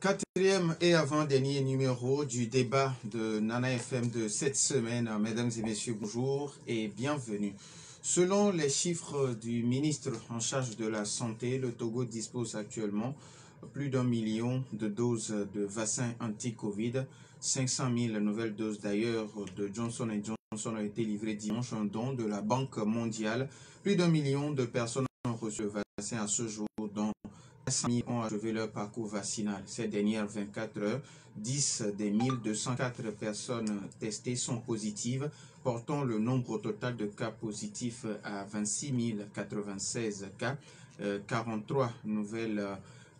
Quatrième et avant-dernier numéro du débat de Nana FM de cette semaine. Mesdames et messieurs, bonjour et bienvenue. Selon les chiffres du ministre en charge de la Santé, le Togo dispose actuellement plus d'1 million de doses de vaccins anti-Covid. 500 000 nouvelles doses d'ailleurs de Johnson & Johnson ont été livrées dimanche, un don de la Banque mondiale. Plus d'1 million de personnes ont reçu le vaccin à ce jour, dont 500 000 ont achevé leur parcours vaccinal. Ces dernières 24 heures, 10 des 1204 personnes testées sont positives, portant le nombre total de cas positifs à 26 096 cas. 43 nouvelles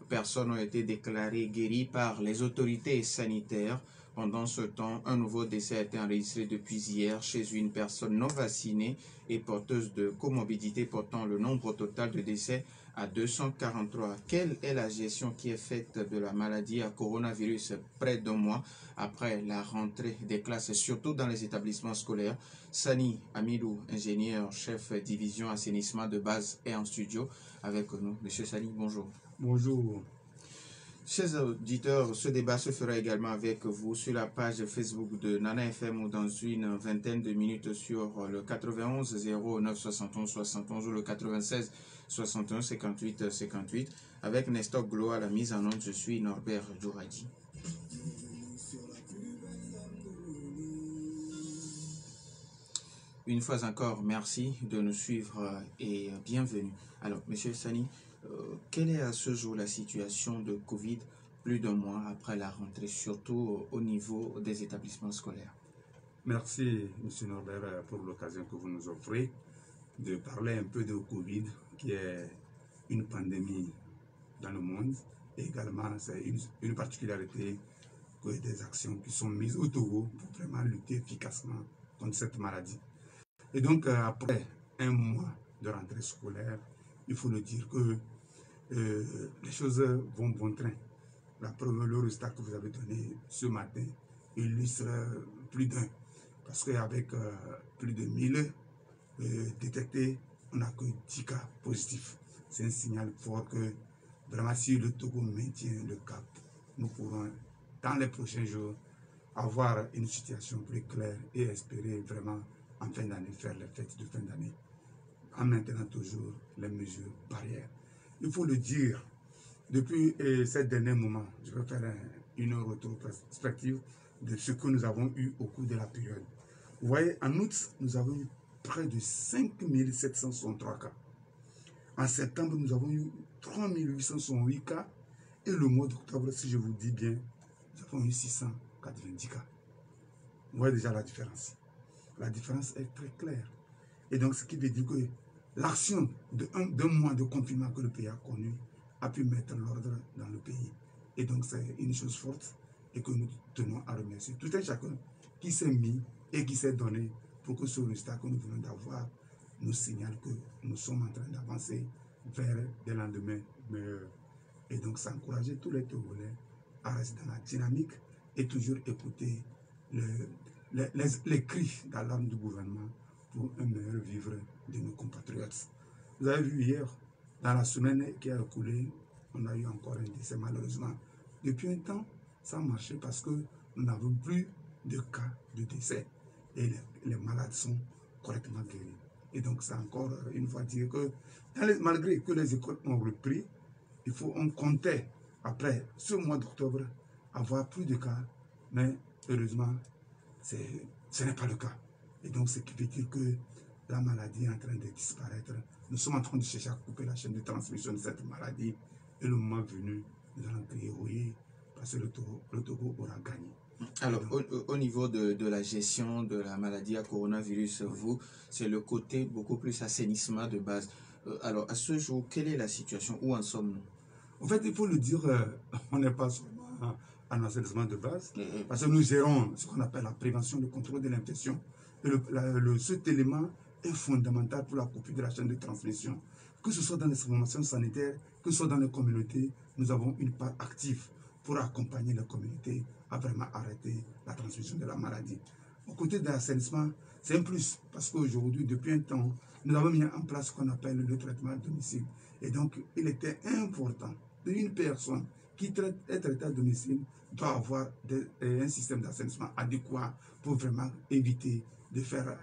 personnes ont été déclarées guéries par les autorités sanitaires. Pendant ce temps, un nouveau décès a été enregistré depuis hier chez une personne non vaccinée et porteuse de comorbidité, portant le nombre total de décès à 243. Quelle est la gestion qui est faite de la maladie à coronavirus près d'un mois après la rentrée des classes, surtout dans les établissements scolaires? Sani Amidou, ingénieur, chef division assainissement de base, est en studio avec nous. Monsieur Sani, bonjour. Bonjour. Chers auditeurs, ce débat se fera également avec vous sur la page Facebook de Nana FM ou dans une vingtaine de minutes sur le 91 09 71 71 ou le 96 61 58 58 avec Nestor Glo à la mise en onde. Je suis Norbert Djouradi. Une fois encore, merci de nous suivre et bienvenue. Alors, Monsieur Sani, quelle est à ce jour la situation de Covid plus d'un mois après la rentrée, surtout au niveau des établissements scolaires? Merci, M. Norbert, pour l'occasion que vous nous offrez de parler un peu de Covid, qui est une pandémie dans le monde. Et également, c'est une particularité que des actions qui sont mises au Togo pour vraiment lutter efficacement contre cette maladie. Et donc, après un mois de rentrée scolaire, il faut le dire que les choses vont bon train. La preuve, le résultat que vous avez donné ce matin illustre plus d'un. Parce qu'avec plus de 1000 détectés, on n'a que 10 cas positifs. C'est un signal fort que vraiment si le Togo maintient le cap, nous pourrons dans les prochains jours avoir une situation plus claire et espérer vraiment en fin d'année faire les fêtes de fin d'année en maintenant toujours les mesures barrières. Il faut le dire, depuis ces derniers moments, je vais faire une rétrospective de ce que nous avons eu au cours de la période. Vous voyez, en août, nous avons eu près de 5763 cas. En septembre, nous avons eu 3868 cas. Et le mois d'octobre, si je vous dis bien, nous avons eu 690 cas. Vous voyez déjà la différence. La différence est très claire. Et donc, ce qui veut dire que l'action d'un mois de confinement que le pays a connu a pu mettre l'ordre dans le pays. Et donc, c'est une chose forte et que nous tenons à remercier tout un chacun qui s'est mis et qui s'est donné pour que ce résultat que nous venons d'avoir nous signale que nous sommes en train d'avancer vers des lendemains meilleurs. Et donc, ça encourageait tous les Togolais à rester dans la dynamique et toujours écouter les cris d'alarme du gouvernement pour un meilleur vivre de nos compatriotes. Vous avez vu hier, dans la semaine qui a écoulé, on a eu encore un décès malheureusement. Depuis un temps, ça marchait parce que nous n'avons plus de cas de décès et les malades sont correctement guéris. Et donc, c'est encore une fois dire que malgré que les écoles ont repris, on comptait après ce mois d'octobre avoir plus de cas, mais heureusement, ce n'est pas le cas. Et donc, ce qui veut dire que la maladie est en train de disparaître. Nous sommes en train de chercher à couper la chaîne de transmission de cette maladie. Et le moment venu, nous allons crier oui, parce que le Togo aura gagné. Alors, au niveau de la gestion de la maladie à coronavirus, vous, c'est le côté beaucoup plus assainissement de base. Alors, à ce jour, quelle est la situation? Où en sommes-nous? En fait, il faut le dire, on n'est pas seulement en assainissement de base, parce que nous gérons ce qu'on appelle la prévention, le contrôle de l'infection. Et cet élément est fondamental pour la coupure de la chaîne de transmission. Que ce soit dans les formations sanitaires, que ce soit dans les communautés, nous avons une part active pour accompagner les communautés à vraiment arrêter la transmission de la maladie. Au côté de l'assainissement, c'est un plus, parce qu'aujourd'hui, depuis un temps, nous avons mis en place ce qu'on appelle le traitement à domicile. Et donc, il était important d'une personne qui est traité à domicile doit avoir un système d'assainissement adéquat pour vraiment éviter de faire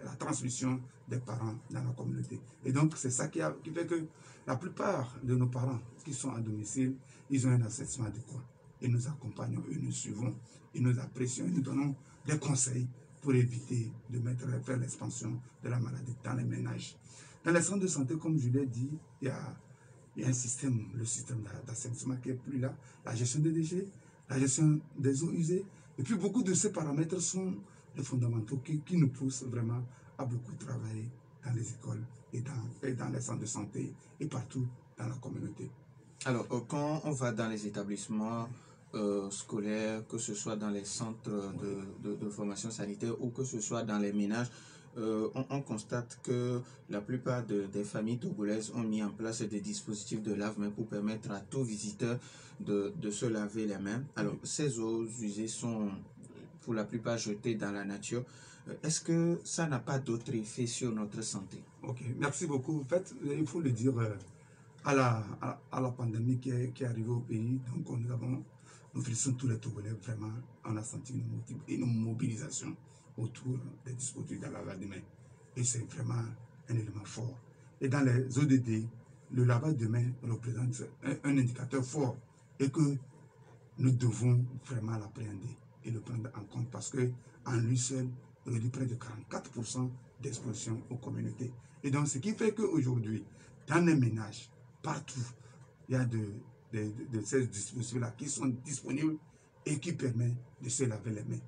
la transmission des parents dans la communauté. Et donc, c'est ça qui fait que la plupart de nos parents qui sont à domicile, ils ont un assainissement adéquat. Et nous accompagnons, et nous suivons, et nous apprécions, et nous donnons des conseils pour éviter de faire l'expansion de la maladie dans les ménages. Dans les centres de santé, comme je l'ai dit, il y a un système, le système d'assainissement qui est plus là, la gestion des déchets, la gestion des eaux usées. Et puis beaucoup de ces paramètres sont les fondamentaux qui nous poussent vraiment à beaucoup travailler dans les écoles et dans les centres de santé et partout dans la communauté. Alors, quand on va dans les établissements scolaires, que ce soit dans les centres de formation sanitaire ou que ce soit dans les ménages, on constate que la plupart des familles togolaises ont mis en place des dispositifs de lave-mains pour permettre à tout visiteur de se laver les mains. Alors, ces eaux usées sont pour la plupart jetées dans la nature. Est-ce que ça n'a pas d'autre effet sur notre santé? Ok, merci beaucoup. En fait, il faut le dire, à la pandémie qui est arrivée au pays, donc nous félicitons tous les Togolais, vraiment, on a senti une mobilisation autour des dispositifs de lavage des mains. Et c'est vraiment un élément fort. Et dans les ODD, le lavage de mains représente un indicateur fort et que nous devons vraiment l'appréhender et le prendre en compte parce qu'en lui seul, il réduit près de 44% d'exposition aux communautés. Et donc, ce qui fait qu'aujourd'hui, dans les ménages, partout, il y a de ces dispositifs-là qui sont disponibles et qui permettent de se laver les mains.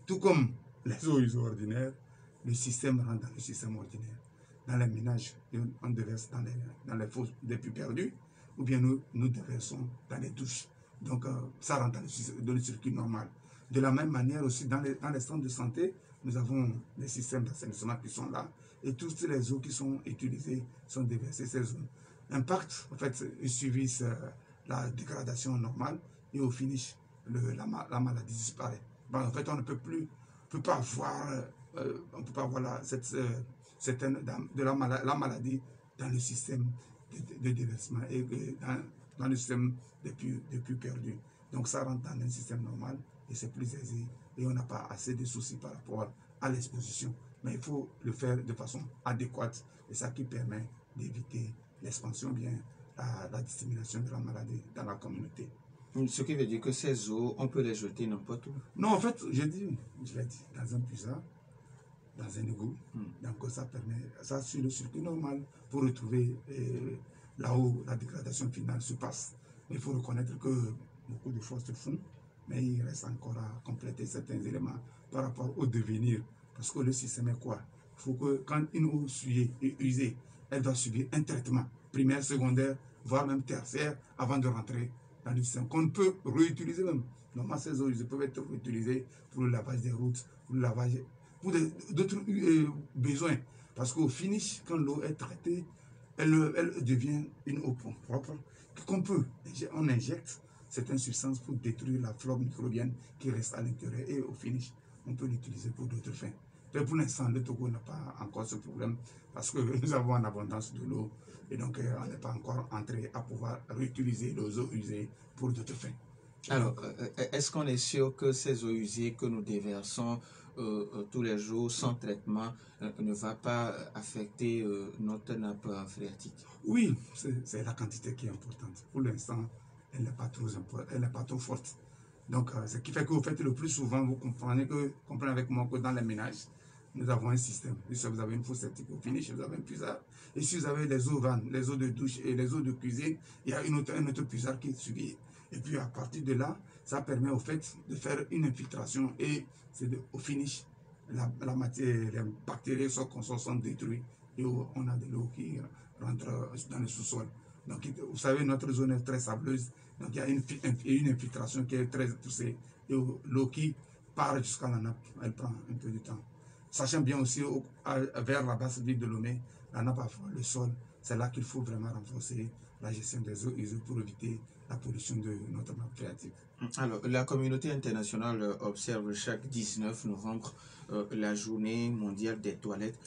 Tout comme les eaux usées ordinaires, le système rentre dans le système ordinaire. Dans les ménages, on déverse dans les fosses des plus perdus, ou bien nous déversons dans les douches. Donc, ça rentre dans le circuit normal. De la même manière aussi, dans les centres de santé, nous avons des systèmes d'assainissement qui sont là, et toutes les eaux qui sont utilisées sont déversées. Ces eaux impactent, en fait, ils suivent la dégradation normale, et au finish, la maladie disparaît. Bon, en fait, on ne peut pas voir la maladie dans le système de déversement et dans le système des plus perdus. Donc ça rentre dans un système normal et c'est plus aisé et on n'a pas assez de soucis par rapport à l'exposition. Mais il faut le faire de façon adéquate et ça qui permet d'éviter l'expansion, bien la dissémination de la maladie dans la communauté. Ce qui veut dire que ces eaux, on peut les jeter n'importe où. Non, en fait, je l'ai dit, dans un puisard, dans un égout. Donc ça permet, ça suit le circuit normal pour retrouver là où la dégradation finale se passe. Mais il faut reconnaître que beaucoup de choses se font, mais il reste encore à compléter certains éléments par rapport au devenir. Parce que le système est quoi? Il faut que quand une eau souillée et usée, elle doit subir un traitement primaire, secondaire, voire même tertiaire avant de rentrer dans le système, qu'on peut réutiliser même. Normalement, ces eaux usées peuvent être réutilisées pour le lavage des routes, pour le lavage, pour d'autres besoins. Parce qu'au finish, quand l'eau est traitée, elle devient une eau propre on injecte certaines substances pour détruire la flore microbienne qui reste à l'intérieur et au finish, on peut l'utiliser pour d'autres fins. Mais pour l'instant, le Togo n'a pas encore ce problème parce que nous avons en abondance de l'eau et donc on n'est pas encore entré à pouvoir réutiliser les eaux usées pour d'autres fins. Alors, est-ce qu'on est sûr que ces eaux usées que nous déversons tous les jours sans traitement ne va pas affecter notre nappe phréatique? Oui, c'est la quantité qui est importante. Pour l'instant, elle n'est pas trop forte. Donc, ce qui fait que vous faites le plus souvent, vous comprenez avec moi que dans les ménages, nous avons un système. Si vous avez une fosse septique au finish, vous avez un puisard. Et si vous avez les eaux vannes, les eaux de douche et les eaux de cuisine, il y a un autre puisard qui est suivi. Et puis à partir de là, ça permet au fait de faire une infiltration et au finish, la matière, les bactéries sont détruites et on a de l'eau qui rentre dans le sous-sol. Donc vous savez, notre zone est très sableuse, donc il y a une infiltration qui est très poussée et l'eau qui part jusqu'à la nappe, elle prend un peu de temps. Sachant bien aussi vers la basse ville de Lomé, la nappe, le sol, c'est là qu'il faut vraiment renforcer la gestion des eaux usées pour éviter la pollution de notre nappe phréatique. Alors, la communauté internationale observe chaque 19 novembre la journée mondiale des toilettes.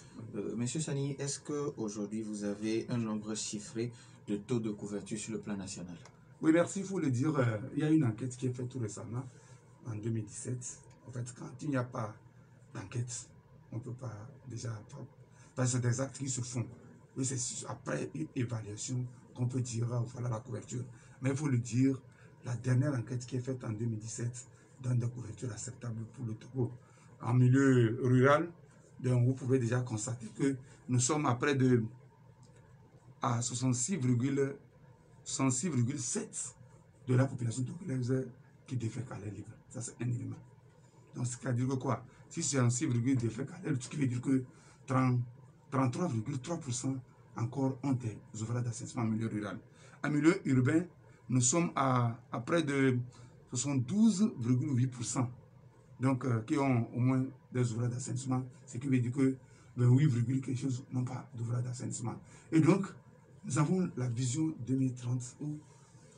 Monsieur Sani, est-ce qu'aujourd'hui vous avez un nombre chiffré de taux de couverture sur le plan national? Oui, merci, il faut le dire. Il y a une enquête qui est faite tout récemment, en 2017. En fait, quand il n'y a pas d'enquête, on ne peut pas déjà... Parce que c'est des actes qui se font. Et c'est après une évaluation qu'on peut dire, voilà la couverture. Mais il faut le dire, la dernière enquête qui est faite en 2017 donne des couvertures acceptables pour le Togo. En milieu rural, donc vous pouvez déjà constater que nous sommes à près de 66,7 de la population togolaise qui défèque à l'air libre. Ça, c'est un élément. Donc, c'est-à-dire que quoi? Si c'est un 6,2 défèque à l'air libre, ce qui veut dire que 33,3% encore ont des ouvrages d'assainissement en milieu rural. En milieu urbain, nous sommes à près de 72,8%. Donc, qui ont au moins des ouvrages d'assainissement, ce qui veut dire que 28, quelque chose n'ont pas d'ouvrage d'assainissement. Et donc, nous avons la vision 2030 où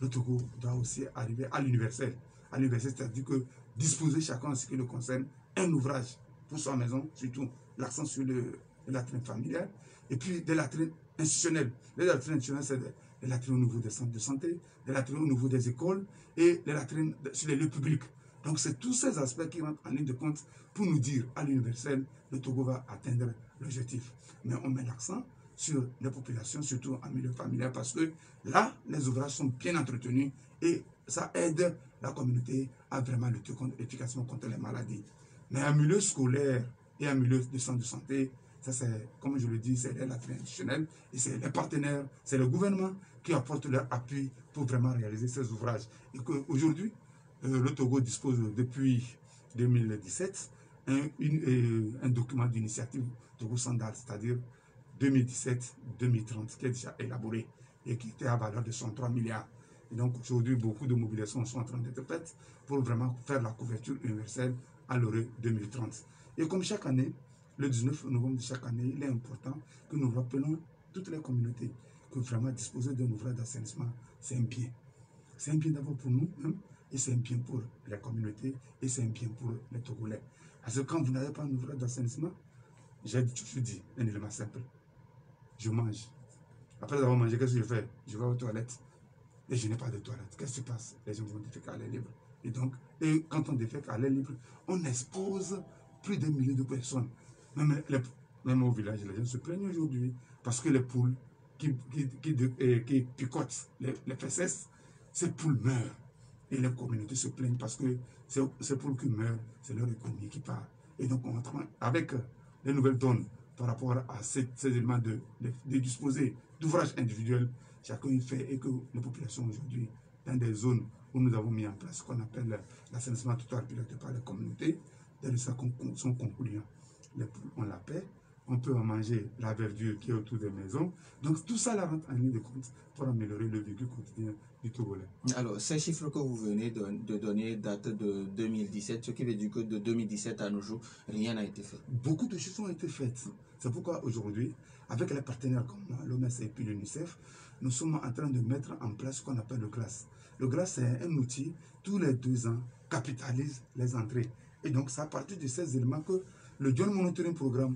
le Togo doit aussi arriver à l'universel. À l'universel, c'est-à-dire que disposer chacun en ce qui le concerne un ouvrage pour sa maison, surtout l'accent sur le latrines familiales, et puis des latrines institutionnelles. Les latrines institutionnelles, c'est les latrines au niveau des centres de santé, les latrines au niveau des écoles et les latrines sur les lieux publics. Donc, c'est tous ces aspects qui rentrent en ligne de compte pour nous dire à l'universel, le Togo va atteindre l'objectif. Mais on met l'accent sur les populations, surtout en milieu familial, parce que là, les ouvrages sont bien entretenus et ça aide la communauté à vraiment lutter efficacement contre les maladies. Mais en milieu scolaire et en milieu de centre de santé, ça c'est, comme je le dis, c'est les latrines institutionnels et c'est les partenaires, c'est le gouvernement qui apporte leur appui pour vraiment réaliser ces ouvrages. Et qu'aujourd'hui, le Togo dispose depuis 2017 un document d'initiative Togo Standard, c'est-à-dire 2017-2030, qui est déjà élaboré et qui était à valeur de 103 milliards. Et donc aujourd'hui, beaucoup de mobilisations sont en train d'être faites pour vraiment faire la couverture universelle à l'horizon 2030. Et comme chaque année, le 19 novembre de chaque année, il est important que nous rappelons toutes les communautés que vraiment disposer d'un ouvrage d'assainissement, c'est un bien. C'est un bien d'abord pour nous, hein, et c'est un bien pour la communauté, et c'est un bien pour les Togolais. Parce que quand vous n'avez pas un ouvrage d'assainissement, j'ai toujours dit un élément simple. Je mange. Après avoir mangé, qu'est-ce que je fais? Je vais aux toilettes et je n'ai pas de toilette. Qu'est-ce qui se passe? Les gens vont déféquer à l'air libre. Et donc, quand on défèque à l'air libre, on expose plus d'un millier de personnes. Même au village, les gens se plaignent aujourd'hui parce que les poules qui picotent les fesses, ces poules meurent. Et les communautés se plaignent parce que ces poules qui meurent, c'est leur économie qui part. Et donc, on va avec les nouvelles donnes par rapport à ces éléments de disposer d'ouvrages individuels, chacun y fait, et que les populations aujourd'hui, dans des zones où nous avons mis en place ce qu'on appelle l'assainissement total piloté par les communautés, des résultats sont concluants. Les poules ont la paix, on peut en manger la verdure qui est autour des maisons. Donc tout ça là rentre en ligne de compte pour améliorer le vécu quotidien du Togolais. Alors, ces chiffres que vous venez de donner datent de 2017, ce qui veut dire que de 2017 à nos jours, rien n'a été fait. Beaucoup de choses ont été faites. C'est pourquoi aujourd'hui, avec les partenaires comme l'OMS et puis l'UNICEF, nous sommes en train de mettre en place ce qu'on appelle le GLAS. Le GLAS, c'est un outil, tous les 2 ans, capitalise les entrées. Et donc, c'est à partir de ces éléments que le Joint Monitoring Programme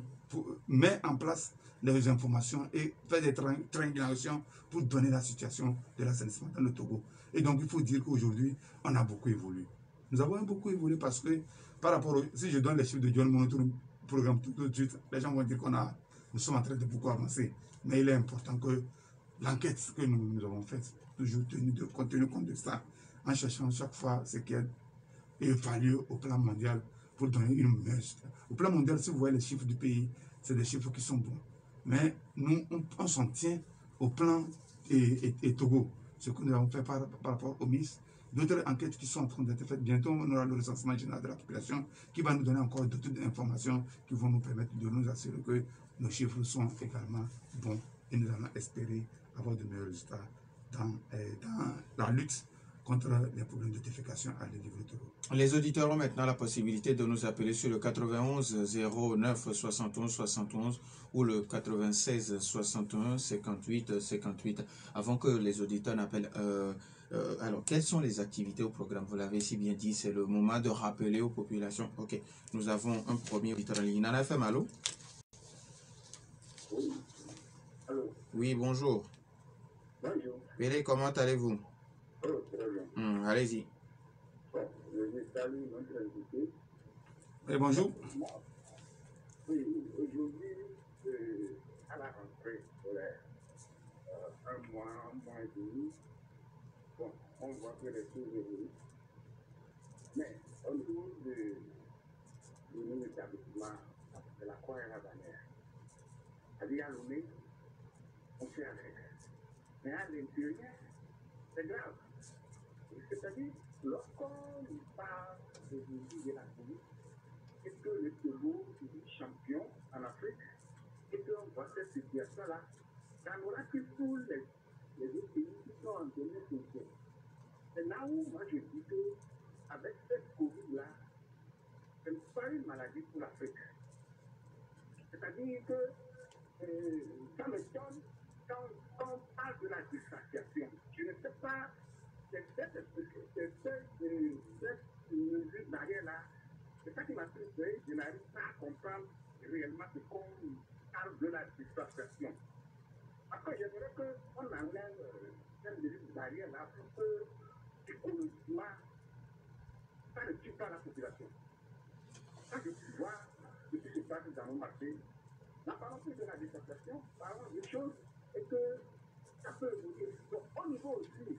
met en place les informations et fait des triangulations pour donner la situation de l'assainissement dans le Togo. Et donc, il faut dire qu'aujourd'hui, on a beaucoup évolué. Nous avons beaucoup évolué parce que, par rapport si je donne les chiffres de Joint Monitoring Programme tout de suite, les gens vont dire nous sommes en train de beaucoup avancer. Mais il est important que l'enquête que nous avons faite, toujours tenu compte de ça, en cherchant chaque fois ce qui est évalué au plan mondial pour donner une meilleure. Au plan mondial, si vous voyez les chiffres du pays, c'est des chiffres qui sont bons. Mais nous, on s'en tient au plan et Togo, ce que nous avons fait par rapport au MIS. D'autres enquêtes qui sont en train d'être faites. Bientôt, on aura le recensement général de la population qui va nous donner encore d'autres informations qui vont nous permettre de nous assurer que nos chiffres sont également bons et nous allons espérer avoir de meilleurs résultats dans la lutte contre les problèmes de défécation à l'air libre Togo. Les auditeurs ont maintenant la possibilité de nous appeler sur le 91 09 71 71 ou le 96 61 58 58 avant que les auditeurs n'appellent. Alors, quelles sont les activités au programme? Vous l'avez si bien dit, c'est le moment de rappeler aux populations. Ok, nous avons un premier auditeur en ligne. Nana FM, allô? Oui. Allô? Oui, bonjour. Bonjour. Pélé, comment allez-vous? Oh, très bien. Allez-y. Bon, je salue notre invité. Et bonjour. Oui, aujourd'hui, à la rentrée scolaire, un mois et demi, bon, on voit que les choses évoluent. Mais au niveau de nos établissements, de la croix et la bannière, c'est-à-dire à Lomé, on fait avec. Mais à l'intérieur, c'est grave. C'est-à-dire, lorsqu'on parle de la police, et que le Togo est champion en Afrique, et qu'on voit cette situation-là, ça n'aura que tous les autres pays qui sont en 2021. C'est là où moi je dis que, avec cette Covid-là, ce n'est pas une maladie pour l'Afrique. C'est-à-dire que ça me donne, quand on parle de la distanciation, je ne sais pas, cette mesure barrière-là, c'est ça qui m'a frustré, je n'arrive pas à comprendre réellement ce qu'on parle de la distanciation. Après, j'aimerais qu'on enlève cette mesure barrière-là pour que, économiquement, ça ne tue pas la population. Quand je vois ce qui se passe dans nos marchés, là, parlons plus de la distanciation, parlons des choses et que ça peut évoluer. Donc, au niveau aussi,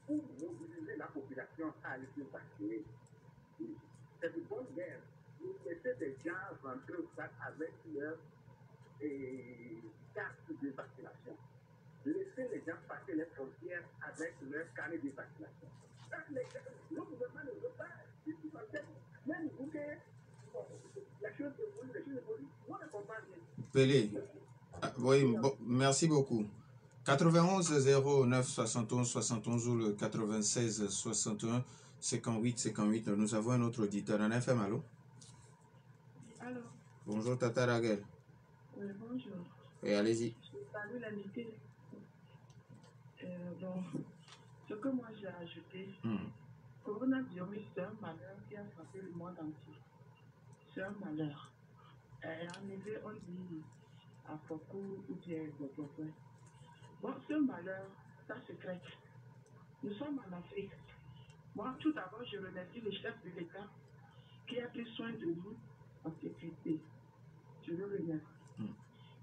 pour mobiliser la population à aller se vacciner, c'est une bonne guerre. Vous laissez des gens rentrer au stade avec leur carte de vaccination. Laissez les gens passer les frontières avec leur carnet de vaccination. Le gouvernement ne veut pas, même vous que la chose évolue, on ne comprend pas bien. Pelé. Oui, bon, merci beaucoup. 91 09 71 71 ou le 96 61 58 58. Nous avons un autre auditeur en FM. Allô? Allô? Bonjour Tata Raguel. Oui, bonjour. Et allez-y. Je salue l'invité. Bon, ce que moi j'ai ajouté, coronavirus, c'est un malheur qui a frappé le monde entier. C'est un malheur. En effet, on dit à Fokou ou bien Boboboy. Bon, ce malheur, ça se traite. Nous sommes en Afrique. Moi, tout d'abord, je remercie le chef de l'État qui a pris soin de nous en sécurité. Je le remercie.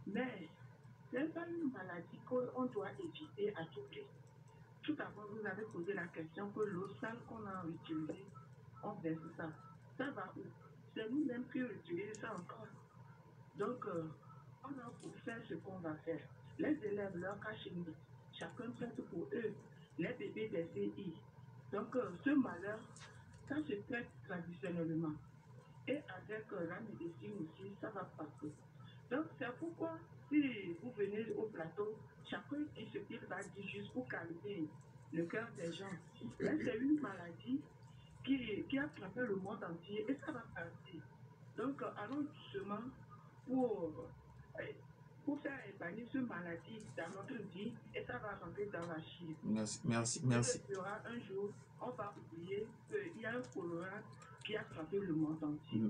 Mais ce n'est pas une maladie qu'on doit éviter à tout prix. Tout d'abord, vous avez posé la question que l'eau sale qu'on a utilisée, on verse ça. Ça va où? C'est nous-mêmes qui utilisons ça encore. Donc, on a pour faire ce qu'on va faire. Les élèves, leur cas chimique, chacun traite pour eux. Les bébés des CI. Donc, ce malheur, ça se traite traditionnellement. Et avec la médecine aussi, ça va passer. Donc, c'est pourquoi, si vous venez au plateau, chacun dit ce qu'il va dire juste pour calmer le cœur des gens. Mais c'est une maladie qui a frappé le monde entier et ça va passer. Donc, allons doucement pour faire épargner cette maladie dans notre vie et ça va rentrer dans la chiffre. Merci. Il y aura un jour, on va oublier qu'il y a un choléra qui a frappé le monde entier.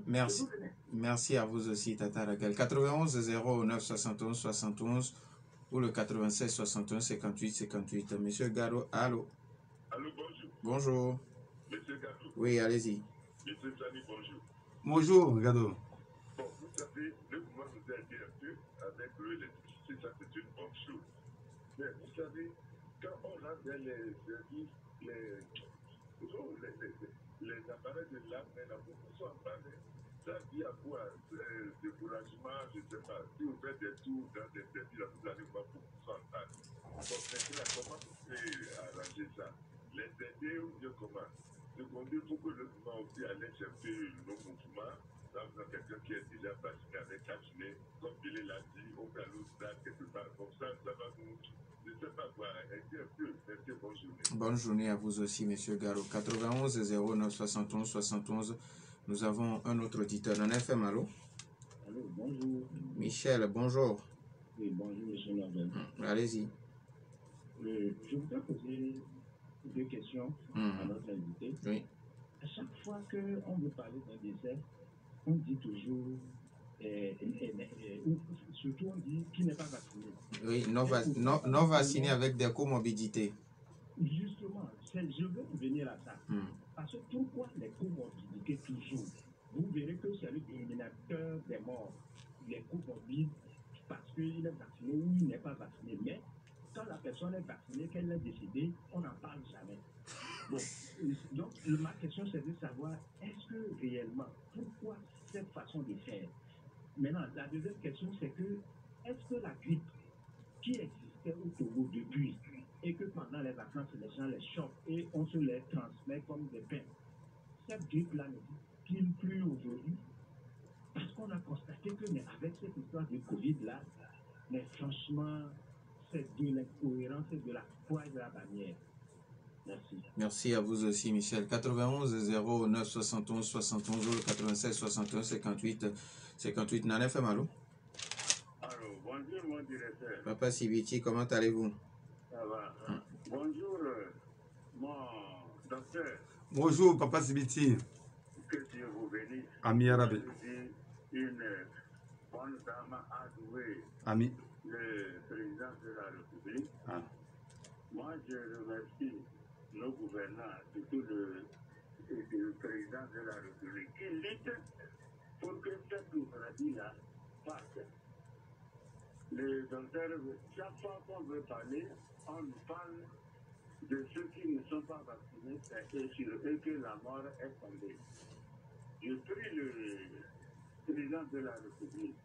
Merci à vous aussi, Tata Raguel. 91 09 71 71 ou le 96 61 58 58. Monsieur Garo, allô? Allô, bonjour. Bonjour. Monsieur Gado. Oui, allez-y. Monsieur Sani, bonjour. Bonjour, Gado. Bon, vous savez, le pouvoir nous a aidé un peu avec l'électricité, ça c'est une bonne chose. Mais vous savez, quand on rentre dans les services, les appareils de l'arme, là, beaucoup sont en panne. Ça dit à quoi? Découragement, je ne sais pas. Si vous faites des tours dans des services, là, vous allez voir beaucoup sont en panne. Bon, maintenant, comment vous pouvez arranger ça? Les aider ou bien comment? Secondo, il faut que le gouvernement aussi allait chercher nos mouvements. Par exemple, quelqu'un qui est déjà vacciné avec cachiné, comme Billy l'a dit, on peut aller au stade quelque part. Comme ça, ça va nous. Je ne sais pas quoi, aider un peu. Merci, bonne journée. Bonne journée à vous aussi, monsieur Garo. 91 09 71 71. Nous avons un autre auditeur en FM. Allô? Allô, bonjour. Michel, bonjour. Oui, bonjour, monsieur Norbert. Allez-y. Je voudrais poser deux questions à notre invité. Oui. À chaque fois qu'on veut parler d'un décès, on dit toujours, surtout on dit qu'il n'est pas vacciné. Oui, non vacciné avec des comorbidités. Justement, je veux revenir à ça. Parce que pourquoi les comorbidités toujours? Vous verrez que c'est le dénominateur des morts. Les comorbides, parce qu'il est vacciné ou il n'est pas vacciné. Mais quand la personne est vaccinée, qu'elle est décédée, on n'en parle jamais. Bon, donc ma question c'est de savoir, est-ce que réellement, pourquoi cette façon de faire? Maintenant, la deuxième question c'est que, est-ce que la grippe qui existait au Togo depuis, et que pendant les vacances, les gens les chopent et on se les transmet comme des pains, cette grippe-là n'existe plus aujourd'hui? Parce qu'on a constaté que, mais avec cette histoire de Covid-là, mais franchement, c'est de l'incohérence et de la foi et de la bannière. Merci. Merci à vous aussi, Michel. 91 09 71 71 ou 96 61 58 Nana FM, allô? Allô, bonjour mon directeur. Papa Sibiti, comment allez-vous? Ça va. Bonjour mon docteur. Bonjour, Papa Sibiti. Que Dieu vous bénisse. Ami Arabe. Une bonne dame adouée. Ami. Le président de la République. Moi, je remercie nos gouvernants, surtout le président de la République, qui lutte pour que cette maladie-là passe. Le docteur, chaque fois qu'on veut parler, on nous parle de ceux qui ne sont pas vaccinés, c'est sur eux que la mort est tombée. Je prie le président de la République,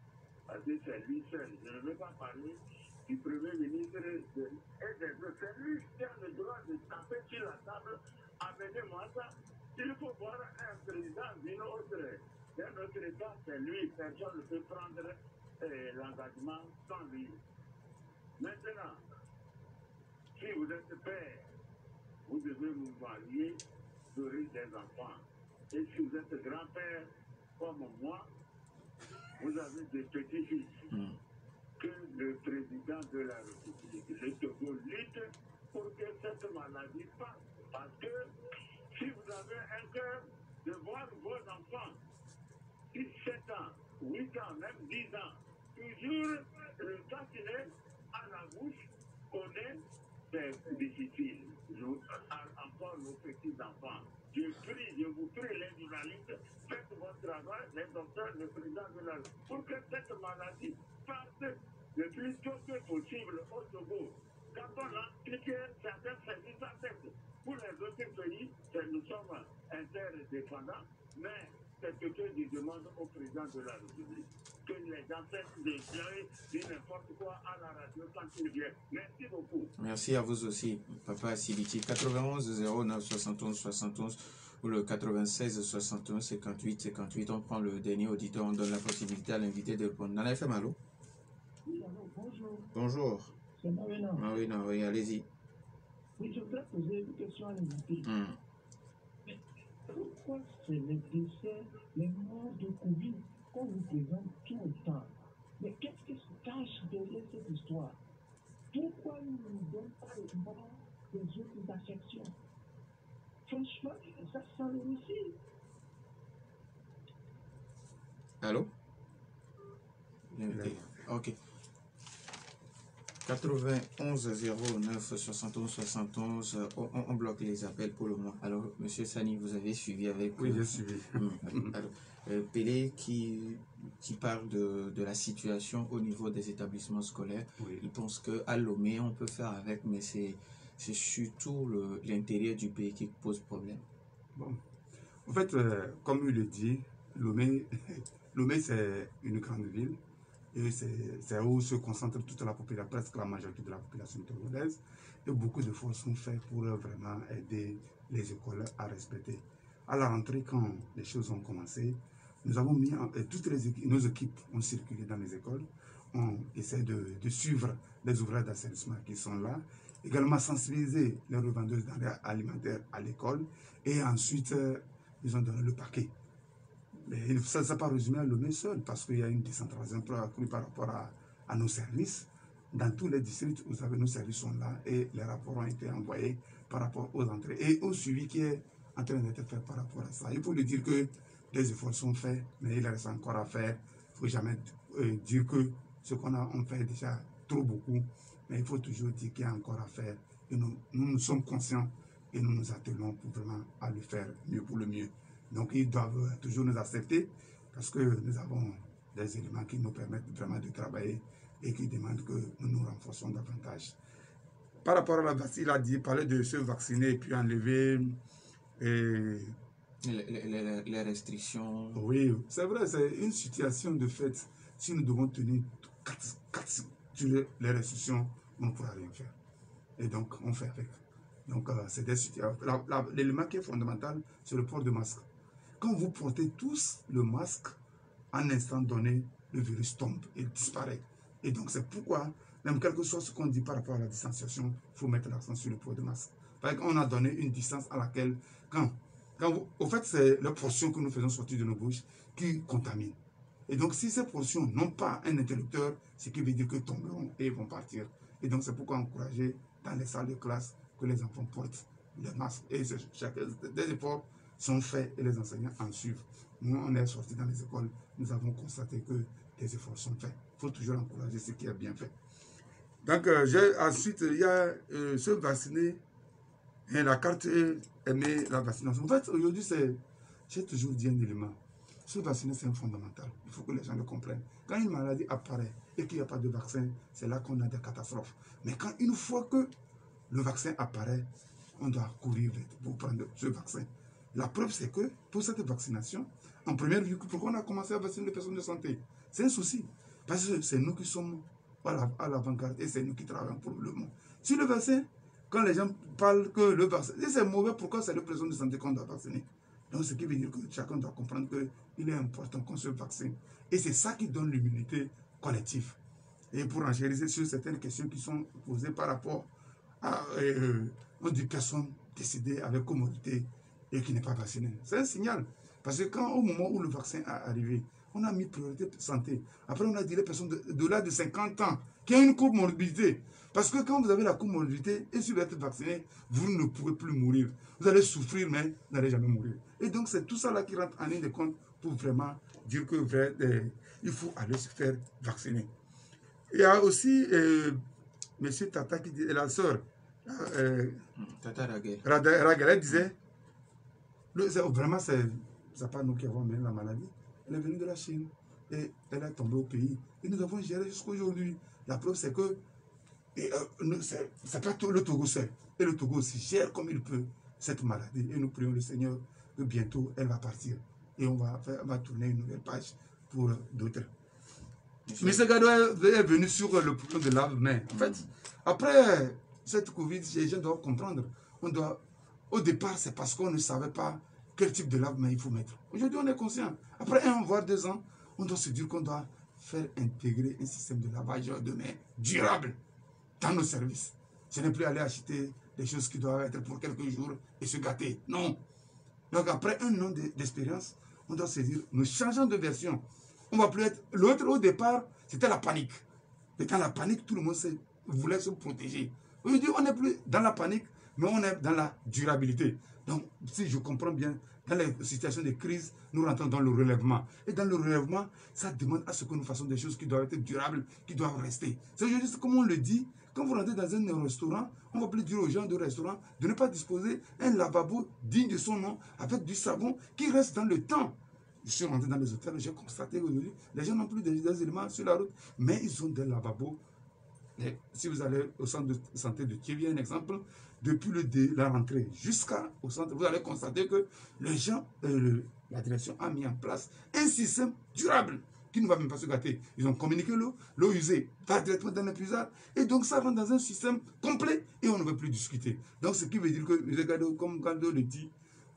parce que c'est lui seul. Je ne veux pas parler du Premier ministre et des autres. C'est lui qui a le droit de taper sur la table. Amenez-moi ça. Il faut voir un président d'un autre État, c'est lui. Personne ne peut prendre l'engagement sans lui. Maintenant, si vous êtes père, vous devez vous marier, nourrir des enfants. Et si vous êtes grand-père, comme moi, vous avez des petits-fils. Que le président de la République, le Togo, lutte pour que cette maladie passe. Parce que si vous avez un cœur de voir vos enfants, 6, 7 ans, 8 ans, même 10 ans, toujours vaccinés à la bouche, c'est difficile. Encore nos petits-enfants. Je vous prie, les journalistes, faites votre travail, les docteurs, le président de la République, pour que cette maladie passe le plus tôt que possible au Togo. Quand on a appliqué certains services à tête, pour les autres pays, nous sommes interdépendants, mais c'est ce que je demande au président de la République. Que les gens cessent de dire n'importe quoi à la radio quand il vient. Merci beaucoup. Merci à vous aussi, Papa Sibiti. 91 09 71 71 ou le 96 61 58 58. On prend le dernier auditeur, on donne la possibilité à l'invité de répondre. Nana FM, allô? Oui, allô, bonjour. Bonjour. C'est Marina. Marina, oui, allez-y. Oui, je voudrais poser une question à l'invité. Mais pourquoi c'est les décès, les morts de Covid qu'on vous présente tout le temps? Mais qu'est-ce qui se cache derrière cette histoire? Pourquoi ils ne nous donnent pas le nom des autres affections? Franchement, ça sent le récit. Allô? Ok. 91 09 71 71, on bloque les appels pour le moment. Alors, Monsieur Sani, vous avez suivi avec... Oui, j'ai suivi. Alors, Pélé qui parle de la situation au niveau des établissements scolaires. Oui. Il pense qu'à Lomé, on peut faire avec, mais c'est surtout l'intérieur du pays qui pose problème. Bon. En fait, comme il le dit, Lomé c'est une grande ville. Et c'est où se concentre toute la population, presque la majorité de la population togolaise. Et beaucoup d'efforts sont faits pour vraiment aider les écoles à respecter. À la rentrée, quand les choses ont commencé, nous avons mis, toutes nos équipes ont circulé dans les écoles. On essaie de suivre les ouvrages d'assainissement qui sont là. Également sensibiliser les revendeuses denrées alimentaires à l'école. Et ensuite, ils ont donné le paquet. Mais ça ne s'est pas résumé à Lomé seul, parce qu'il y a une décentralisation accrue par rapport à nos services. Dans tous les districts, vous savez, nos services sont là et les rapports ont été envoyés par rapport aux entrées et au suivi qui est en train d'être fait par rapport à ça. Il faut lui dire que les efforts sont faits, mais il reste encore à faire. Il ne faut jamais dire que ce qu'on a, on fait déjà trop beaucoup, mais il faut toujours dire qu'il y a encore à faire. Et nous sommes conscients et nous nous attelons pour vraiment à le faire mieux pour le mieux. Donc ils doivent toujours nous accepter parce que nous avons des éléments qui nous permettent vraiment de travailler et qui demandent que nous nous renforcions davantage. Par rapport à la vaccine, il parlait de se vacciner et puis enlever les restrictions. Oui, c'est vrai, c'est une situation de fait. Si nous devons tenir sur les restrictions, on ne pourra rien faire. Et donc, on fait avec. Donc, c'est des situations. L'élément qui est fondamental, c'est le port de masque. Quand vous portez tous le masque, à un instant donné, le virus tombe et disparaît. Et donc, c'est pourquoi, même quelque chose qu'on dit par rapport à la distanciation, il faut mettre l'accent sur le port de masque. Parce qu'on a donné une distance à laquelle, au fait, c'est la portion que nous faisons sortir de nos bouches qui contamine. Et donc, si ces portions n'ont pas un interrupteur, ce qui veut dire que tomberont et vont partir. Et donc, c'est pourquoi encourager dans les salles de classe que les enfants portent les masques. Et des efforts sont faits et les enseignants en suivent. Nous, on est sortis dans les écoles, nous avons constaté que des efforts sont faits. Il faut toujours encourager ce qui est bien fait. Donc, ensuite, il y a se vacciner. Et la carte aimer la vaccination. En fait, aujourd'hui, j'ai toujours dit un élément. Se vacciner, c'est un fondamental. Il faut que les gens le comprennent. Quand une maladie apparaît et qu'il n'y a pas de vaccin, c'est là qu'on a des catastrophes. Mais quand une fois que le vaccin apparaît, on doit courir pour prendre ce vaccin. La preuve, c'est que pour cette vaccination, en première vue, pourquoi on a commencé à vacciner les personnes de santé? C'est un souci. Parce que c'est nous qui sommes à l'avant-garde et c'est nous qui travaillons pour le monde. Si le vaccin, quand les gens parlent que le vaccin, si c'est mauvais, pourquoi c'est les personnes de santé qu'on doit vacciner? Donc, ce qui veut dire que chacun doit comprendre qu'il est important qu'on se vaccine. Et c'est ça qui donne l'immunité collective. Et pour enchérir sur certaines questions qui sont posées par rapport à une personne décédée avec comorbidité et qui n'est pas vaccinée. C'est un signal. Parce que quand, au moment où le vaccin est arrivé, on a mis priorité santé. Après, on a dit les personnes de-delà de 50 ans qui ont une comorbidité. Parce que quand vous avez la comorbidité et si vous êtes vacciné, vous ne pouvez plus mourir. Vous allez souffrir, mais vous n'allez jamais mourir. Et donc, c'est tout ça là qui rentre en ligne de compte pour vraiment dire que il faut aller se faire vacciner. Il y a aussi M. Tata qui dit, et la sœur, Tata Raguel. Raguel, elle disait, vraiment, c'est pas nous qui avons amené la maladie. Elle est venue de la Chine et elle est tombée au pays. Et nous avons géré jusqu'à aujourd'hui. La preuve, c'est que c'est pas tout le Togo seul. Et le Togo aussi gère comme il peut cette maladie. Et nous prions le Seigneur que bientôt elle va partir. Et on va tourner une nouvelle page pour d'autres. M. Gado est venu sur le problème de lave-main. En fait, après cette Covid, les gens doivent comprendre. Au départ, c'est parce qu'on ne savait pas quel type de lave-main il faut mettre. Aujourd'hui, on est conscient. Après 1 voire 2 ans, on doit se dire qu'on doit faire intégrer un système de lavage de main durable dans nos services. Ce n'est plus aller acheter des choses qui doivent être pour quelques jours et se gâter. Non. Donc après 1 an d'expérience, on doit se dire, nous changeons de version. On va plus être... L'autre, au départ, c'était la panique. Et dans la panique, tout le monde voulait se protéger. Aujourd'hui, on n'est plus dans la panique, mais on est dans la durabilité. Donc, si je comprends bien, dans les situations de crise, nous rentrons dans le relèvement. Et dans le relèvement, ça demande à ce que nous fassions des choses qui doivent être durables, qui doivent rester. C'est aujourd'hui, comme on le dit, quand vous rentrez dans un restaurant, on va plus dire aux gens de restaurant de ne pas disposer un lavabo digne de son nom, avec du savon qui reste dans le temps. Je suis rentré dans les hôtels, j'ai constaté aujourd'hui, les gens n'ont plus des éléments sur la route, mais ils ont des lavabos. Si vous allez au centre de santé de Kiev, un exemple, depuis la rentrée jusqu'au centre, vous allez constater que les gens, la direction a mis en place un système durable qui ne va même pas se gâter. Ils ont communiqué l'eau usée va directement dans les puisards, et donc ça rentre dans un système complet et on ne veut plus discuter. Donc ce qui veut dire que, comme Gado le dit,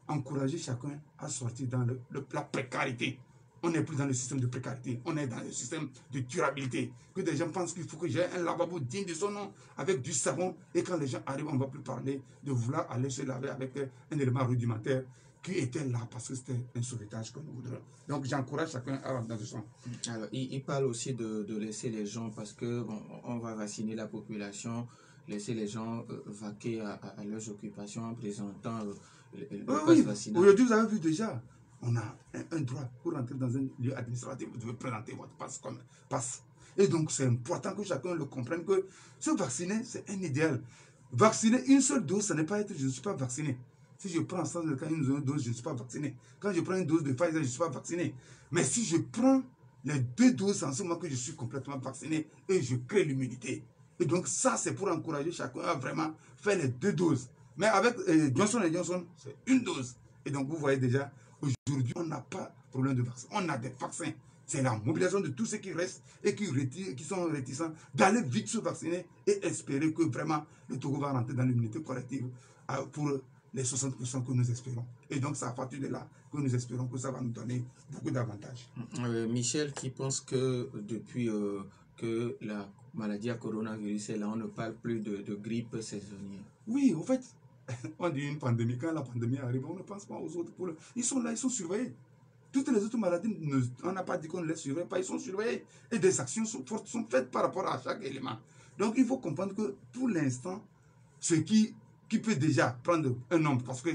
encourager chacun à sortir dans la précarité. On n'est plus dans le système de précarité, on est dans le système de durabilité. Que des gens pensent qu'il faut que j'ai un lavabo digne de son nom, avec du savon, et quand les gens arrivent, on ne va plus parler de vouloir aller se laver avec un élément rudimentaire qui était là parce que c'était un sauvetage que nous voudrions. Donc j'encourage chacun à rentrer dans ce sens. Alors, il parle aussi de laisser les gens, parce que on va vacciner la population, laisser les gens vaquer à leurs occupations en présentant le pass vaccinal. Aujourd'hui, vous avez vu déjà, on a un droit pour rentrer dans un lieu administratif, vous devez présenter votre passe comme passe. Et donc, c'est important que chacun le comprenne que se vacciner, c'est un idéal. Vacciner une seule dose, ça n'est pas être je ne suis pas vacciné. Si je prends une dose, je ne suis pas vacciné. Quand je prends une dose de Pfizer, je ne suis pas vacciné. Mais si je prends les 2 doses, en ce moment que je suis complètement vacciné et je crée l'immunité. Et donc ça, c'est pour encourager chacun à vraiment faire les 2 doses. Mais avec Johnson & Johnson, c'est une dose. Et donc vous voyez déjà, aujourd'hui, on n'a pas de problème de vaccin. On a des vaccins. C'est la mobilisation de tous ceux qui restent et qui sont réticents d'aller vite se vacciner et espérer que vraiment le Togo va rentrer dans l'immunité collective pour les 60% que nous espérons. Et donc, c'est à partir de là que nous espérons que ça va nous donner beaucoup d'avantages. Michel, qui pense que depuis que la maladie à coronavirus est là, on ne parle plus de grippe saisonnière. Oui, en fait, on dit une pandémie. Quand la pandémie arrive, on ne pense pas aux autres. Ils sont là, ils sont surveillés. Toutes les autres maladies, on n'a pas dit qu'on ne les surveille pas, ils sont surveillés. Et des actions sont faites par rapport à chaque élément. Donc, il faut comprendre que pour l'instant, ce qui peut déjà prendre un nombre, parce que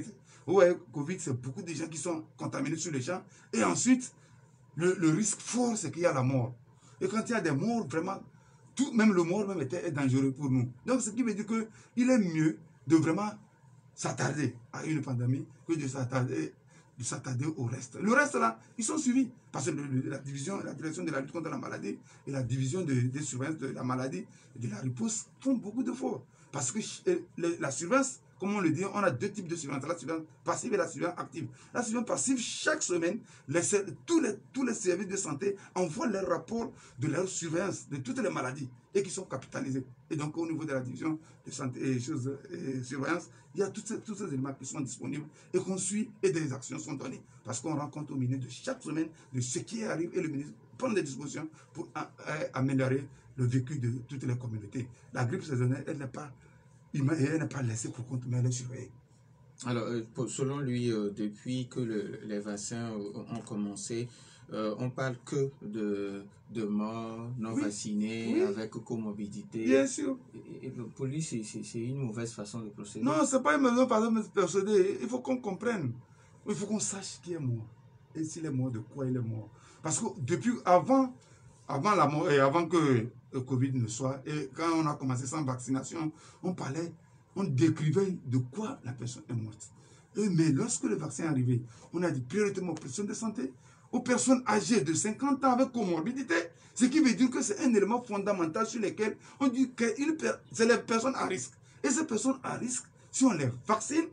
ouais, Covid, c'est beaucoup de gens qui sont contaminés sur les champs. Et ensuite, le risque fort, c'est qu'il y a la mort. Et quand il y a des morts, vraiment, même le mort même est dangereux pour nous. Donc, ce qui veut dire qu'il est mieux de vraiment s'attarder à une pandémie que de s'attarder au reste. Le reste, là, ils sont suivis. Parce que la direction de la lutte contre la maladie et la division des surveillances de la maladie et de la riposte font beaucoup d'efforts. Parce que la surveillance, comme on le dit, on a 2 types de surveillance, la surveillance passive et la surveillance active. La surveillance passive, chaque semaine, tous les services de santé envoient leurs rapports de leur surveillance de toutes les maladies et qui sont capitalisés. Et donc, au niveau de la division de santé et surveillance, il y a tous ces éléments qui sont disponibles et qu'on suit et des actions sont données. Parce qu'on rend compte au ministre de chaque semaine de ce qui arrive et le ministre prend des dispositions pour améliorer le vécu de toutes les communautés. La grippe saisonnière, elle n'est pas laissée pour compte, mais elle est surveillée. Alors, selon lui, depuis que les vaccins ont commencé, on parle que de morts non vaccinés avec comorbidité. Bien sûr. Et pour lui, c'est une mauvaise façon de procéder. Non, ce n'est pas une mauvaise façon de procéder. Il faut qu'on comprenne. Il faut qu'on sache qui est mort. Et s'il est mort, de quoi il est mort. Parce que depuis avant la mort et avant que le Covid ne soit, et quand on a commencé sans vaccination, on décrivait de quoi la personne est morte. Mais lorsque le vaccin est arrivé, on a dit prioritairement aux personnes de santé, aux personnes âgées de 50 ans avec comorbidité, ce qui veut dire que c'est un élément fondamental sur lequel on dit que c'est les personnes à risque. Et ces personnes à risque, si on les vaccine,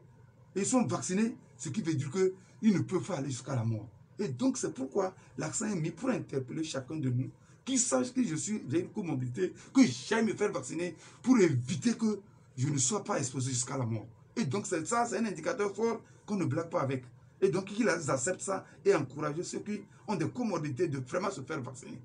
ils sont vaccinés, ce qui veut dire qu'ils ne peuvent pas aller jusqu'à la mort. Et donc c'est pourquoi l'accent est mis pour interpeller chacun de nous, qui sache que j'ai une comorbidité, que j'aille me faire vacciner pour éviter que je ne sois pas exposé jusqu'à la mort. Et donc ça, c'est un indicateur fort qu'on ne blague pas avec. Et donc qu'ils acceptent ça et encouragent ceux qui ont des comorbidités de vraiment se faire vacciner.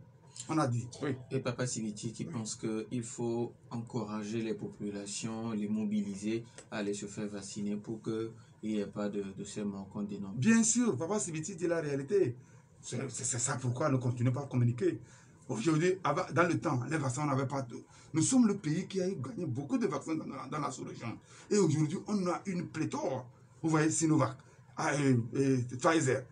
On a dit. Oui. Et Papa Sibiti qui pense qu'il faut encourager les populations, les mobiliser à aller se faire vacciner pour qu'il n'y ait pas de ces morts qu'on dénombre. Bien sûr, Papa Sibiti dit la réalité. C'est ça pourquoi nous ne continuons pas à communiquer. Aujourd'hui, dans le temps, les vaccins, on n'avait pas tout. Nous sommes le pays qui a gagné beaucoup de vaccins dans la sous-région. Et aujourd'hui, on a une pléthore. Vous voyez, Sinovac, Pfizer,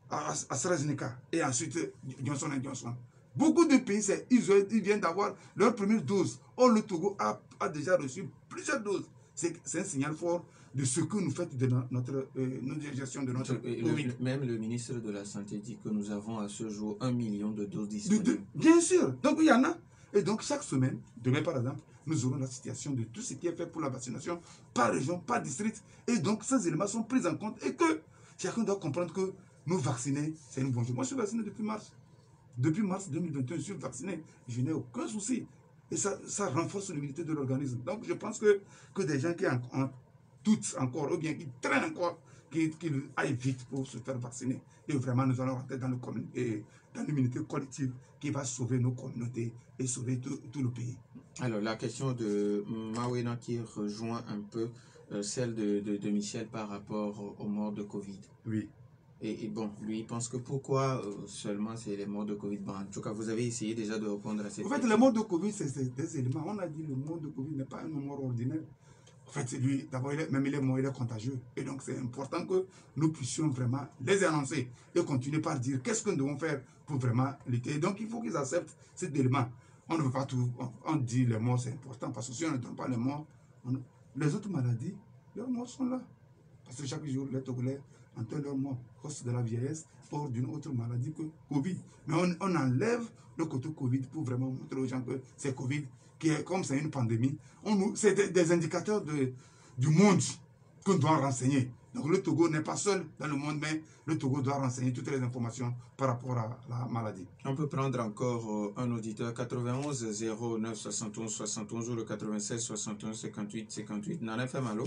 AstraZeneca et ensuite Johnson & Johnson. Beaucoup de pays, ils viennent d'avoir leur première dose. Or, le Togo a déjà reçu plusieurs doses. C'est un signal fort de ce que nous faites de notre gestion de notre Covid. Même le ministre de la Santé dit que nous avons à ce jour 1 million de doses disponibles. Bien sûr. Donc, il y en a. Et donc, chaque semaine, demain par exemple, nous aurons la situation de tout ce qui est fait pour la vaccination par région, par district. Et donc, ces éléments sont pris en compte et que chacun doit comprendre que nous vacciner, c'est une bonne chose. Moi, je suis vacciné depuis mars. Depuis mars 2021, je suis vacciné. Je n'ai aucun souci. Et ça renforce l'immunité de l'organisme. Donc, je pense que des gens qui doutent encore, ou bien qui traînent encore, qu'ils aillent vite pour se faire vacciner. Et vraiment, nous allons rentrer dans l'immunité collective qui va sauver nos communautés et sauver tout le pays. Alors, la question de Mawena qui rejoint un peu celle de Michel par rapport aux morts de Covid. Oui. Et bon, lui, il pense que pourquoi seulement c'est les morts de Covid. Bon, en tout cas, vous avez essayé déjà de répondre à cette question. En fait, les morts de Covid, c'est des éléments. On a dit que le mort de Covid n'est pas un mort ordinaire. En fait, lui, d'abord, même il est mort, il est contagieux. Et donc, c'est important que nous puissions vraiment les annoncer et continuer par dire qu'est-ce que nous devons faire pour vraiment lutter. Et donc, il faut qu'ils acceptent cet élément. On ne veut pas tout. On dit les morts, c'est important parce que si on ne donne pas les morts, les autres maladies, leurs morts sont là. Parce que chaque jour, les Togolais enterrent leurs morts, cause de la vieillesse, hors d'une autre maladie que Covid. Mais on enlève le côté Covid pour vraiment montrer aux gens que c'est Covid, qui est, comme c'est une pandémie, c'est des indicateurs du monde qu'on doit renseigner. Donc le Togo n'est pas seul dans le monde, mais le Togo doit renseigner toutes les informations par rapport à la maladie. On peut prendre encore un auditeur, 91 09 71 71 ou le 96 61 58 58. Nana FM, allô?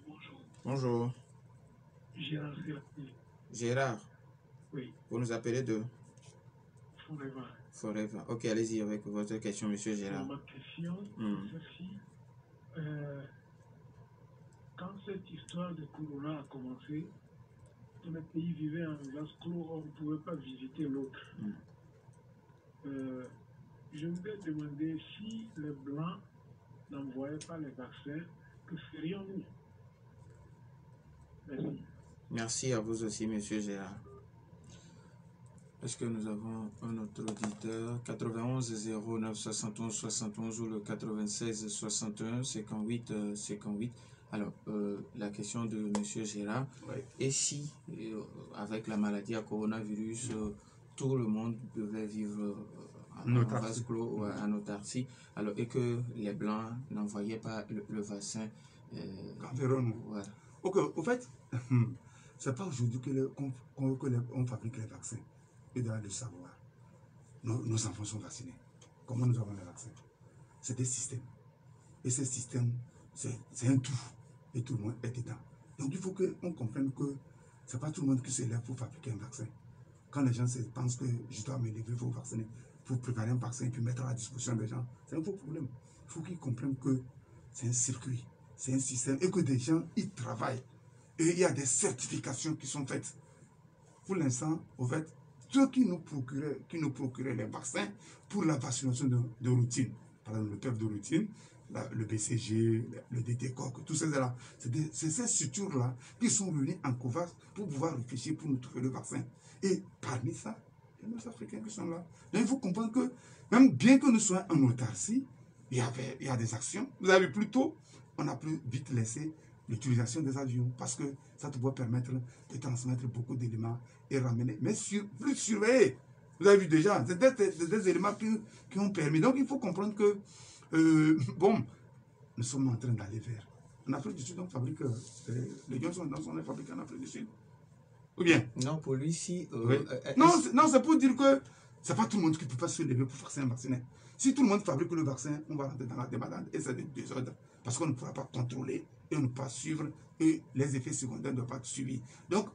Bonjour. Bonjour. Gérard. Gérard. Oui. Vous nous appelez de Forever. Forever. Ok, allez-y avec votre question, monsieur Gérard. Ma question, c'est ceci. Quand cette histoire de Corona a commencé, tous les pays vivaient en vase clos, on ne pouvait pas visiter l'autre. Je voulais demander si les Blancs n'envoyaient pas les vaccins, que ferions-nous? Merci. Merci à vous aussi, monsieur Gérard. Est-ce que nous avons un autre auditeur? 91 09 71 71 ou le 96 61 58 58. Alors, la question de monsieur Gérard, et si, avec la maladie à coronavirus, tout le monde devait vivre en vase clos ou en autarcie, alors, et que les Blancs n'envoyaient pas le vaccin, voilà. Ok, au fait, c'est pas aujourd'hui qu'on fabrique les vaccins. Et doit le savoir. Nos enfants sont vaccinés. Comment nous avons les vaccins? C'est des systèmes. Et ces systèmes, c'est un tout. Et tout le monde est dedans. Donc il faut qu'on comprenne que ce n'est pas tout le monde qui se lève pour fabriquer un vaccin. Quand les gens pensent que je dois me lever pour vacciner, pour préparer un vaccin et puis mettre à la disposition des gens, c'est un faux problème. Il faut qu'ils comprennent que c'est un circuit, c'est un système et que des gens y travaillent. Et il y a des certifications qui sont faites. Pour l'instant, au fait, ceux qui nous procuraient les vaccins pour la vaccination de routine, par exemple le PEP de routine, le BCG, le DT-COC, tous ces-là, c'est ces structures-là qui sont réunies en COVAX pour pouvoir réfléchir pour nous trouver le vaccin. Et parmi ça, il y a nos Africains qui sont là. Donc il faut comprendre que, même bien que nous soyons en autarcie, il y a des actions. Vous avez vu plus tôt, on a plus vite laissé l'utilisation des avions parce que ça te doit permettre de transmettre beaucoup d'éléments et ramener, mais plus surveillés. Vous avez vu déjà, c'est des éléments qui ont permis. Donc il faut comprendre que, bon, nous sommes en train d'aller vers. En Afrique du Sud, on fabrique, les Johnson sont fabriqués en Afrique du Sud. Ou bien? Non, pour lui, si. Oui. Non, c'est pour dire que c'est pas tout le monde qui ne peut pas se lever pour faire un vaccin. Si tout le monde fabrique le vaccin, on va rentrer dans la débandade et c'est des désordres. Parce qu'on ne pourra pas contrôler et on ne peut pas suivre et les effets secondaires ne doivent pas être suivis. Donc,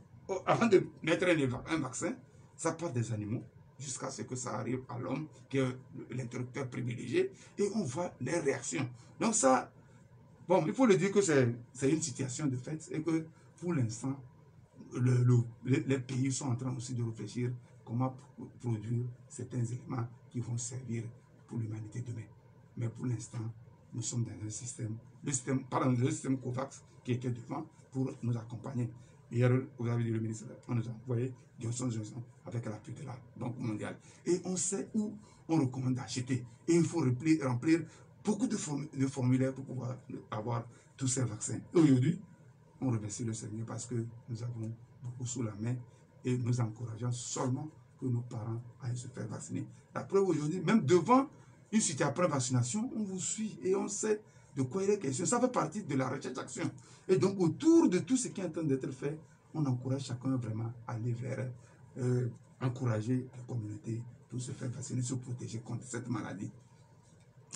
avant de mettre un vaccin, ça part des animaux jusqu'à ce que ça arrive à l'homme, qui est l'interrupteur privilégié, et on voit les réactions. Donc ça, bon, il faut le dire que c'est une situation de fait et que pour l'instant, les pays sont en train aussi de réfléchir comment produire certains éléments qui vont servir pour l'humanité demain. Mais pour l'instant, nous sommes dans un système, le système COVAX qui était devant pour nous accompagner. Hier, vous avez dit le ministre, on nous a envoyé Johnson avec l'appui de la Banque mondiale. Et on sait où on recommande d'acheter. Et il faut remplir beaucoup de formulaires pour pouvoir avoir tous ces vaccins. Aujourd'hui, on remercie le Seigneur parce que nous avons beaucoup sous la main et nous encourageons seulement que nos parents aillent se faire vacciner. La preuve aujourd'hui, même devant une situation après vaccination, on vous suit et on sait de quoi il est question. Ça fait partie de la recherche d'action. Et donc, autour de tout ce qui est en train d'être fait, on encourage chacun vraiment à aller vers, encourager la communauté pour se faire vacciner, se protéger contre cette maladie.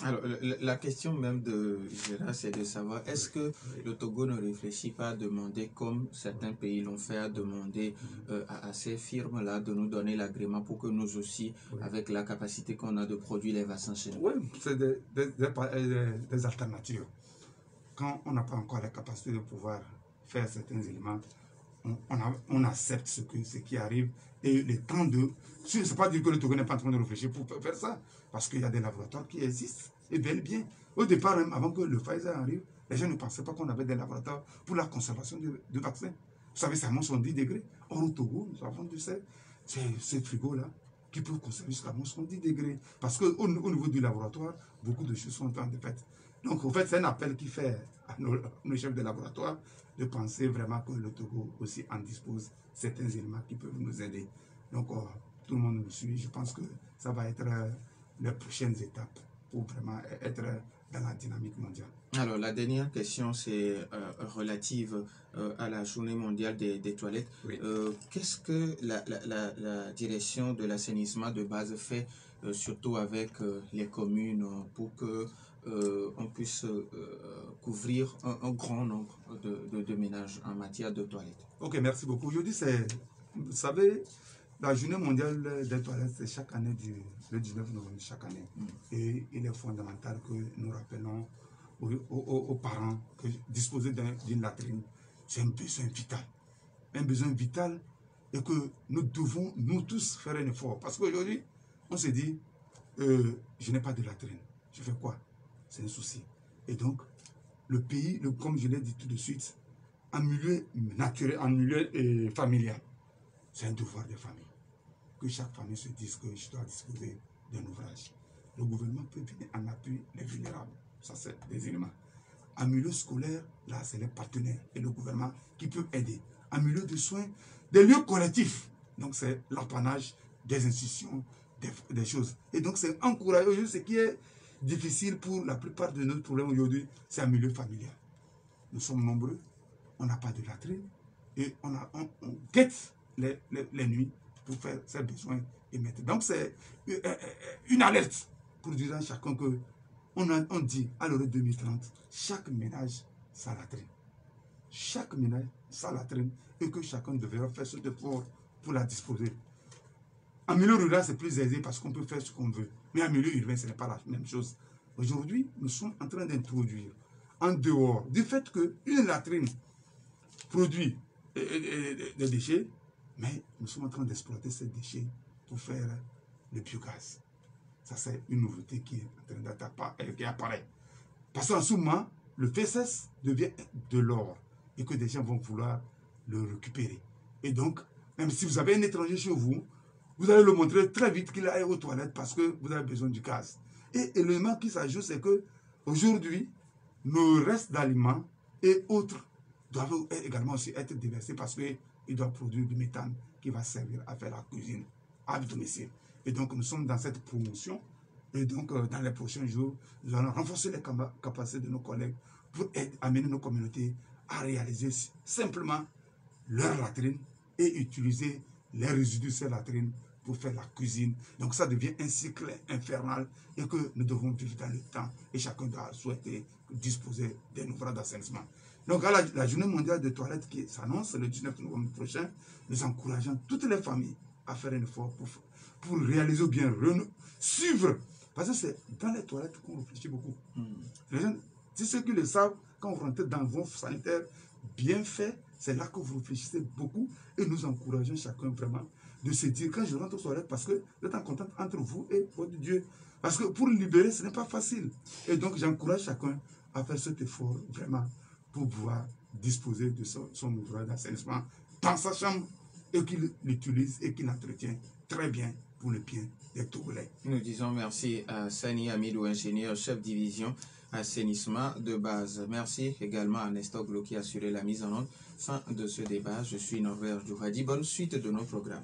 Alors, la question même de Gérard, c'est de savoir, est-ce que le Togo ne réfléchit pas à demander, comme certains pays l'ont fait, à demander à ces firmes-là de nous donner l'agrément pour que nous aussi, avec la capacité qu'on a de produire les vaccins chez nous? Oui, c'est des alternatives. Quand on n'a pas encore la capacité de pouvoir faire certains éléments, on accepte ce qui arrive et le temps de... Ce n'est pas dire que le Togo n'est pas en train de réfléchir pour faire ça, parce qu'il y a des laboratoires qui existent, et bel et bien. Au départ, même avant que le Pfizer arrive, les gens ne pensaient pas qu'on avait des laboratoires pour la conservation de vaccins. Vous savez, ça monte 70 degrés. Or, au Togo, nous avons ces frigos-là qui peuvent conserver jusqu'à 70 degrés. Parce qu'au niveau du laboratoire, beaucoup de choses sont en train de faire. Donc, en fait, c'est un appel qui fait à nos chefs de laboratoire de penser vraiment que le Togo aussi en dispose certains éléments qui peuvent nous aider. Donc, tout le monde nous suit. Je pense que ça va être les prochaines étapes pour vraiment être dans la dynamique mondiale. Alors, la dernière question, c'est relative à la journée mondiale des toilettes. Oui. Qu'est-ce que la direction de l'assainissement de base fait, surtout avec les communes, pour que on puisse couvrir un grand nombre de ménages en matière de toilettes? Ok, merci beaucoup. Aujourd'hui, vous savez, la journée mondiale des toilettes, c'est chaque année, le 19 novembre chaque année. Et il est fondamental que nous rappelons aux parents que disposer d'une latrine, c'est un besoin vital. Un besoin vital et que nous devons, nous tous, faire un effort. Parce qu'aujourd'hui, on se dit, je n'ai pas de latrine. Je fais quoi? C'est un souci. Et donc, le pays, comme je l'ai dit tout de suite, en milieu naturel, en milieu familial, c'est un devoir des familles. Que chaque famille se dise que je dois disposer d'un ouvrage. Le gouvernement peut venir en appui des vulnérables. Ça, c'est des éléments. En milieu scolaire, là, c'est les partenaires et le gouvernement qui peuvent aider. En milieu de soins, des lieux collectifs. Donc, c'est l'apanage des institutions, des choses. Et donc, c'est encourager aujourd'hui ce qui est difficile pour la plupart de nos problèmes aujourd'hui, c'est un milieu familial. Nous sommes nombreux, on n'a pas de latrine et on guette les nuits pour faire ses besoins et mettre. Donc, c'est une alerte pour dire à chacun que on dit à l'heure 2030, chaque ménage sa latrine. Chaque ménage sa latrine et que chacun devrait faire ce effort pour la disposer. En milieu rural, c'est plus aisé parce qu'on peut faire ce qu'on veut. Mais en milieu urbain, ce n'est pas la même chose. Aujourd'hui, nous sommes en train d'introduire, en dehors du fait qu'une latrine produit des déchets, mais nous sommes en train d'exploiter ces déchets pour faire le biogaz. Ça, c'est une nouveauté qui est en train qui apparaît. Parce qu'en ce moment, le FSS devient de l'or et que des gens vont vouloir le récupérer. Et donc, même si vous avez un étranger chez vous, vous allez le montrer très vite qu'il aille aux toilettes parce que vous avez besoin du gaz. Et l'élément qui s'ajoute, c'est que aujourd'hui, nos restes d'aliments et autres doivent également aussi être déversés parce qu'ils doivent produire du méthane qui va servir à faire la cuisine à domicile. Et donc, nous sommes dans cette promotion. Et donc, dans les prochains jours, nous allons renforcer les capacités de nos collègues pour amener nos communautés à réaliser simplement leur latrine et utiliser les résidus de ces latrines pour faire la cuisine. Donc, ça devient un cycle infernal et que nous devons vivre dans le temps et chacun doit souhaiter disposer d'un ouvrage d'assainissement. Donc, à la journée mondiale de toilettes qui s'annonce le 19 novembre prochain, nous encourageons toutes les familles à faire un effort pour réaliser ou bien suivre. Parce que c'est dans les toilettes qu'on réfléchit beaucoup. Les gens, c'est ceux qui le savent, quand vous rentrez dans vos sanitaires bien faits, c'est là que vous réfléchissez beaucoup et nous encourageons chacun vraiment de se dire, quand je rentre aux toilettes, parce que vous êtes en contact entre vous et votre Dieu. Parce que pour le libérer, ce n'est pas facile. Et donc, j'encourage chacun à faire cet effort vraiment pour pouvoir disposer de son ouvrage d'assainissement dans sa chambre et qu'il l'utilise et qu'il l'entretient très bien pour le bien des Togolais. Nous disons merci à Sani Amidou, ingénieur, chef division assainissement de base. Merci également à Nestor Glo qui a assuré la mise en ordre. Fin de ce débat. Je suis Norbert Djouradi. Bonne suite de nos programmes.